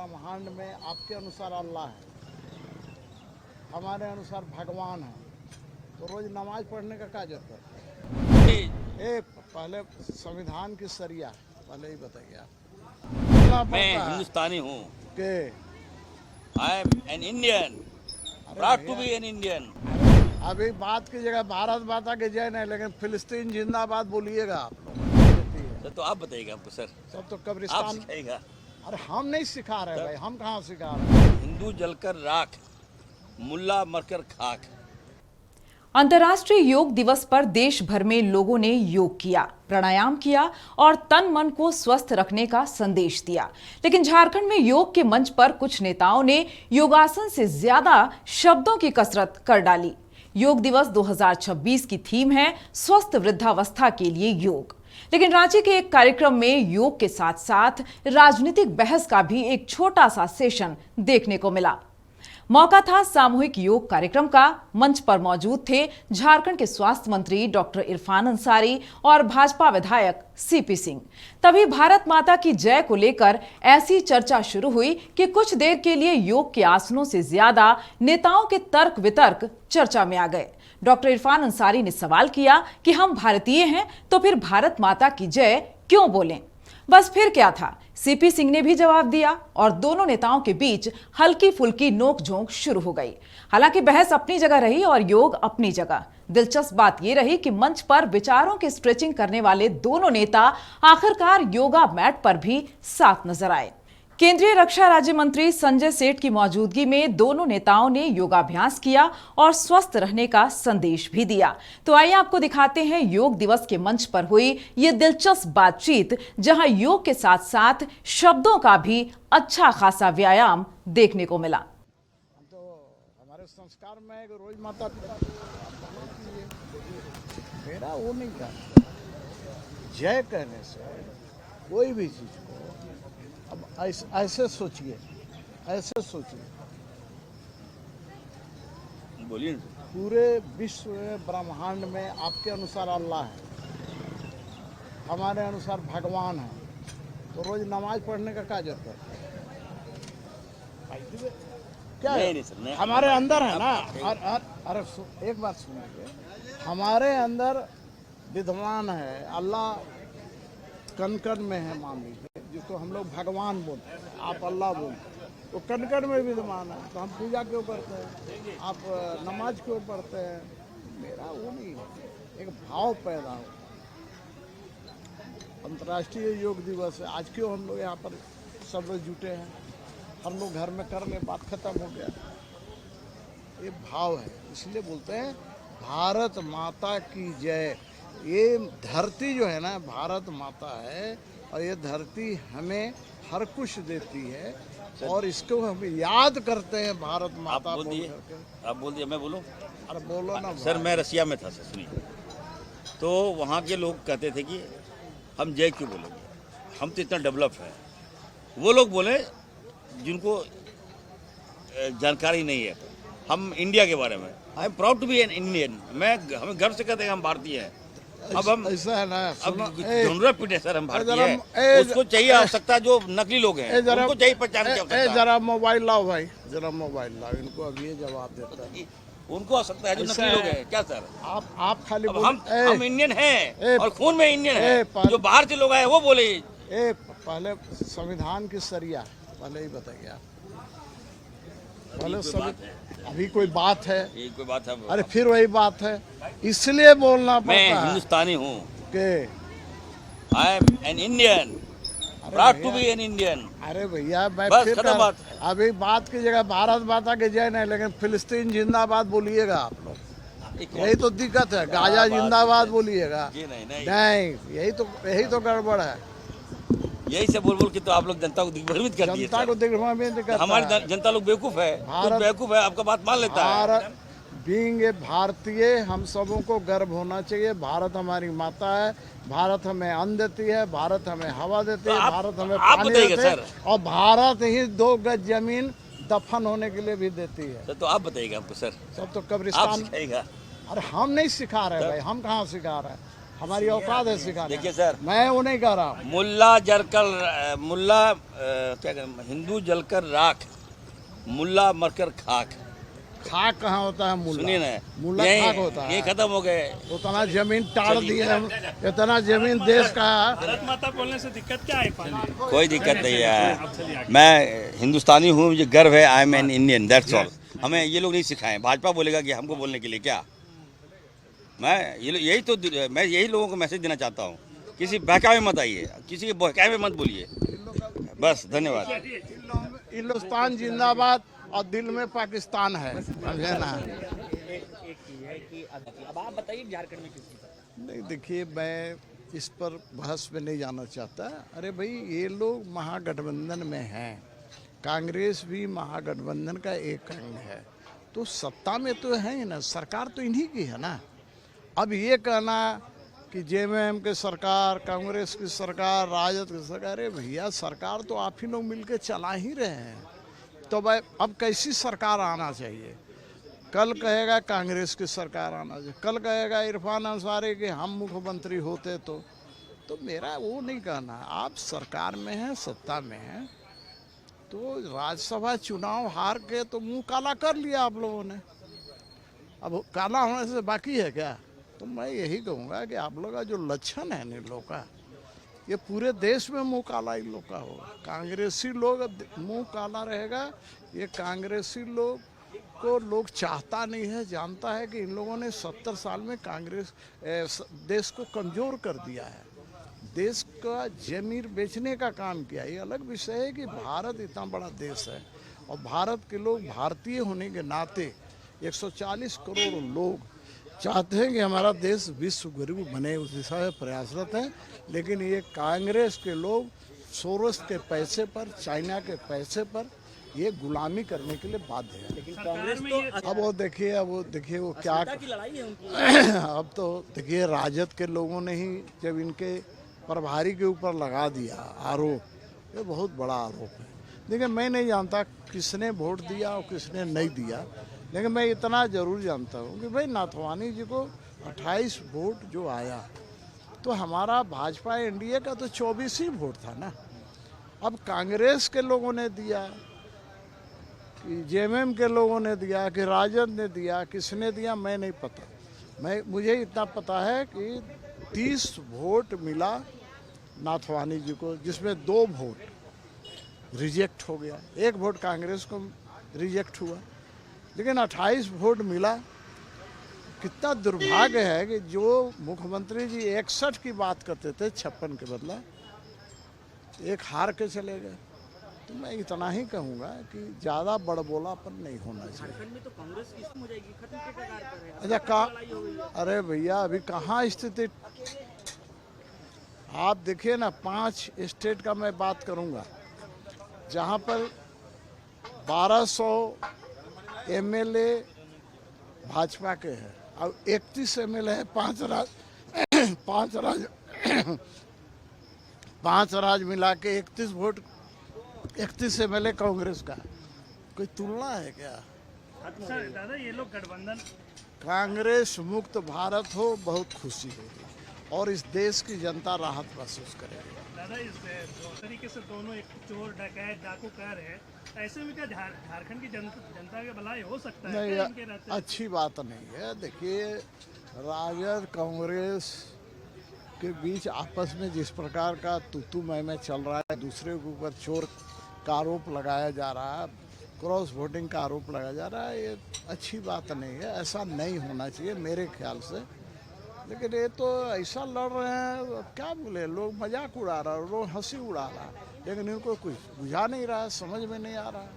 ब्रह्मांड में आपके अनुसार अल्लाह है, हमारे अनुसार भगवान है, तो रोज नमाज पढ़ने का क्या जरूरत है? ये पहले संविधान की सरिया पहले ही बताइए आप। मैं हिंदुस्तानी हूँ के I am an Indian, proud to be an Indian. अभी बात की जगह भारत माता की जय नहीं, लेकिन फिलिस्तीन जिंदाबाद बोलिएगा आप लोग। सर तो आप बताइएगा हमको सर, सब तो आप कब्रिस्तान। सिखाइएगा। अरे हम नहीं सिखा रहे भाई, हम कहाँ सिखा रहे हैं? हिंदू जलकर राख, मुल्ला मरकर खाक। अंतर्राष्ट्रीय योग दिवस पर देश भर में लोगों ने योग किया, प्राणायाम किया और तन मन को स्वस्थ रखने का संदेश दिया। लेकिन झारखंड में योग के मंच पर कुछ नेताओं ने योगासन से ज्यादा शब्दों की कसरत कर डाली। योग दिवस 2026 की थीम है स्वस्थ वृद्धावस्था के लिए योग। लेकिन रांची के एक कार्यक्रम में योग के साथ साथ राजनीतिक बहस का भी एक छोटा सा सेशन देखने को मिला। मौका था सामूहिक योग कार्यक्रम का। मंच पर मौजूद थे झारखंड के स्वास्थ्य मंत्री डॉक्टर इरफान अंसारी और भाजपा विधायक सीपी सिंह। तभी भारत माता की जय को लेकर ऐसी चर्चा शुरू हुई कि कुछ देर के लिए योग के आसनों से ज्यादा नेताओं के तर्क वितर्क चर्चा में आ गए। डॉक्टर इरफान अंसारी ने सवाल किया कि हम भारतीय हैं तो फिर भारत माता की जय क्यों बोलें? बस फिर क्या था, सीपी सिंह ने भी जवाब दिया और दोनों नेताओं के बीच हल्की फुल्की नोकझोंक शुरू हो गई। हालांकि बहस अपनी जगह रही और योग अपनी जगह। दिलचस्प बात यह रही कि मंच पर विचारों की स्ट्रेचिंग करने वाले दोनों नेता आखिरकार योगा मैट पर भी साथ नजर आए। केंद्रीय रक्षा राज्य मंत्री संजय सेठ की मौजूदगी में दोनों नेताओं ने योगाभ्यास किया और स्वस्थ रहने का संदेश भी दिया। तो आइए आपको दिखाते हैं योग दिवस के मंच पर हुई ये दिलचस्प बातचीत, जहां योग के साथ साथ शब्दों का भी अच्छा खासा व्यायाम देखने को मिला। तो हमारे संस्कार में एक रोज माता पिता मेरा वो नहीं था। जय कहने से कोई भी चीज को अब ऐसे सोचिए, ऐसे सोचिए, बोलिए। पूरे विश्व में ब्रह्मांड में आपके अनुसार अल्लाह है, हमारे अनुसार भगवान है, तो रोज नमाज पढ़ने का क्या जरूरत है? क्या है? नहीं सर, नहीं। हमारे अंदर है ना। अरे एक बात सुनिए, हमारे अंदर विद्वान है, अल्लाह कण कण में है, मान लीजिए, जिसको हम लोग भगवान बोलते हैं, आप अल्लाह बोलते हैं, तो कण कण में विद्वान है। तो हम पूजा क्यों करते हैं, आप नमाज क्यों पढ़ते हैं? मेरा वो नहीं है, एक भाव पैदा हो। अंतर्राष्ट्रीय योग दिवस है, आज क्यों हम लोग यहाँ पर सब लोग जुटे हैं? हम लोग घर में कर ले, बात खत्म हो गया। ये भाव है, इसलिए बोलते हैं भारत माता की जय। ये धरती जो है ना, भारत माता है, और ये धरती हमें हर कुछ देती है, और इसको हम याद करते हैं भारत माता। आप बोल दिए, मैं बोलूं? अरे बोलो ना सर, मैं रसिया में था सर, सुनिए। तो वहाँ के लोग कहते थे कि हम जय क्यों बोलेंगे, हम तो इतना डेवलप है। वो लोग बोले जिनको जानकारी नहीं है। हम इंडिया के बारे में, I am proud to be an Indian. हमें गर्व से कहते हैं हम भारतीय हैं। अब हम ऐसा है ना, अब पीटे सर, हम भारतीय हैं। उसको चाहिए आवश्यकता, जो नकली लोग हैं उनको चाहिए पहचान की आवश्यकता। जरा मोबाइल लाओ भाई, जरा मोबाइल लाओ, इनको अभी ये जवाब देता है। उनको आवश्यकता है जो नकली लोग हैं। क्या सर, आप खाली हम इंडियन हैं और खून में इंडियन है। जो बाहर से लोग आए वो बोले। पहले संविधान की सरिया पहले ही बताइए आप। पहले अभी कोई बात है? कोई बात है? अरे फिर वही बात है, इसलिए बोलना पड़ता है। मैं हिंदुस्तानी हूँ के I am an Indian, proud to be an Indian. अरे भैया, मैं बस फिर खत्म बात। अभी बात की जगह भारत माता की जय नहीं, लेकिन फिलिस्तीन जिंदाबाद बोलिएगा आप लोग। यही तो दिक्कत है, गाजा जिंदाबाद बोलिएगा। नहीं, यही तो गड़बड़ है। यही से बोल के तो आप लोग जनता को दिग्भ्रमित कर दिए। जनता को दिग्भ्रमित करता है। हमारी जनता लोग बेवकूफ है, बेवकूफ है, आपका बात मान लेता है। बीइंग ए भारतीय, हम सबों को गर्व होना चाहिए। भारत हमारी माता है, भारत हमें अन्न देती है, भारत हमें हवा देती है, भारत हमें पानी देती है, और भारत ही 2 गज जमीन दफन होने के लिए भी देती है। सर तो आप बताइएगा हमको सर, सब तो कब्रिस्तान। सिखाइएगा। अरे हम नहीं सिखा रहे भाई, हम कहाँ सिखा रहे हैं? हमारी औकात है सिखाने। देखिए सर, मैं वो नहीं कह रहा हूँ। क्या कहते, हिंदू जलकर राख, मुल्ला मरकर खाक। खाक कहाँ होता है मुल्ला? सुनिए ना, मुल्ला यही- खाक होता है। ये खत्म हो गए। उतना जमीन टाड़ दी है, इतना जमीन देश का। भारत माता बोलने से दिक्कत क्या है? कोई दिक्कत नहीं है। मैं हिंदुस्तानी हूँ, मुझे गर्व है। आई am an Indian, that's all. हमें ये लोग नहीं सिखाएं। भाजपा बोलेगा कि हमको बोलने के लिए क्या? मैं यही लोगों को मैसेज देना चाहता हूँ, किसी बहकावे मत आइए, किसी के बहकावे मत बोलिए। बस, धन्यवाद। हिंदुस्तान जिंदाबाद और दिल में पाकिस्तान है, समझे ना? अब आप बताइए झारखंड में किसकी सरकार? नहीं, देखिए, मैं इस पर बहस में नहीं जाना चाहता। अरे भाई, ये लोग महागठबंधन में हैं, कांग्रेस भी महागठबंधन का एक अंग है, तो सत्ता में तो है ही ना, सरकार तो इन्हीं की है ना। अब ये कहना कि जेएमएम की सरकार, कांग्रेस की सरकार, राजद की सरकार, अरे भैया, सरकार तो आप ही लोग मिलके चला ही रहे हैं। तो भाई, अब कैसी सरकार आना चाहिए? कल कहेगा कांग्रेस की सरकार आना चाहिए, कल कहेगा इरफान अंसारी कि हम मुख्यमंत्री होते तो मेरा वो नहीं कहना। आप सरकार में हैं, सत्ता में हैं, तो राज्यसभा चुनाव हार के तो मुंह काला कर लिया आप लोगों ने। अब काला होने से बाकी है क्या? तो मैं यही कहूँगा कि आप लोग का जो लक्षण है इन लोग का, ये पूरे देश में मुंह काला इन लोग का होगा। कांग्रेसी लोग मुंह काला रहेगा। ये कांग्रेसी लोग को लोग चाहता नहीं है, जानता है कि इन लोगों ने 70 साल में कांग्रेस देश को कमज़ोर कर दिया है, देश का जमीन बेचने का काम किया। ये अलग विषय है कि भारत इतना बड़ा देश है और भारत के लोग भारतीय होने के नाते 140 करोड़ लोग चाहते हैं कि हमारा देश विश्व गुरु बने, उस दिशा में प्रयासरत है। लेकिन ये कांग्रेस के लोग सोरोस के पैसे पर, चाइना के पैसे पर ये गुलामी करने के लिए बाध्य है। लेकिन कांग्रेस तो अब वो देखिए वो क्या की लड़ाई है उनकी। अब तो देखिए, राजद के लोगों ने ही जब इनके प्रभारी के ऊपर लगा दिया आरोप, ये बहुत बड़ा आरोप है। देखिए, मैं नहीं जानता किसने वोट दिया और किसने नहीं दिया, लेकिन मैं इतना ज़रूर जानता हूँ कि भाई नाथवानी जी को 28 वोट जो आया, तो हमारा भाजपा एनडीए का तो 24 ही वोट था ना। अब कांग्रेस के लोगों ने दिया कि जेएमएम के लोगों ने दिया कि राजद ने दिया, किसने दिया मैं नहीं पता। मुझे इतना पता है कि 30 वोट मिला नाथवानी जी को, जिसमें 2 वोट रिजेक्ट हो गया, 1 वोट कांग्रेस को रिजेक्ट हुआ, लेकिन 28 वोट मिला। कितना दुर्भाग्य है कि जो मुख्यमंत्री जी 61 की बात करते थे 56 के बदला, एक हार के चले गए। तो मैं इतना ही कहूँगा कि ज़्यादा बड़बोलापन नहीं होना चाहिए। झारखंड में तो कांग्रेस की हो जाएगी, खत्म के कगार पर है। अच्छा, अरे भैया, अभी कहाँ स्थिति, आप देखिए ना, 5 स्टेट का मैं बात करूँगा जहाँ पर 1200 एमएलए भाजपा के हैं और 31 एमएलए है 5 राज्य मिला के 31 एमएलए कांग्रेस का। कोई तुलना है क्या? अच्छा दादा, ये लोग गठबंधन कांग्रेस मुक्त भारत हो, बहुत खुशी होगी और इस देश की जनता राहत महसूस करेगी। दादा, इस तरीके से दोनों, एक चोर डकैत डाकू कह रहे हैं, ऐसे में क्या झारखंड की जनता का भलाई हो सकता है? क्या इनके नहीं, रहते? अच्छी बात नहीं है। देखिए, राजद कांग्रेस के बीच आपस में जिस प्रकार का तू मैं चल रहा है, दूसरे के ऊपर चोर का आरोप लगाया जा रहा है, क्रॉस वोटिंग का आरोप लगाया जा रहा है, ये अच्छी बात नहीं है। ऐसा नहीं होना चाहिए मेरे ख्याल से। लेकिन ये तो ऐसा लड़ रहे हैं, क्या बोले, लोग मजाक उड़ा रहा है, लोग हंसी उड़ा रहा है, लेकिन इनको कुछ बुझा नहीं रहा है, समझ में नहीं आ रहा है।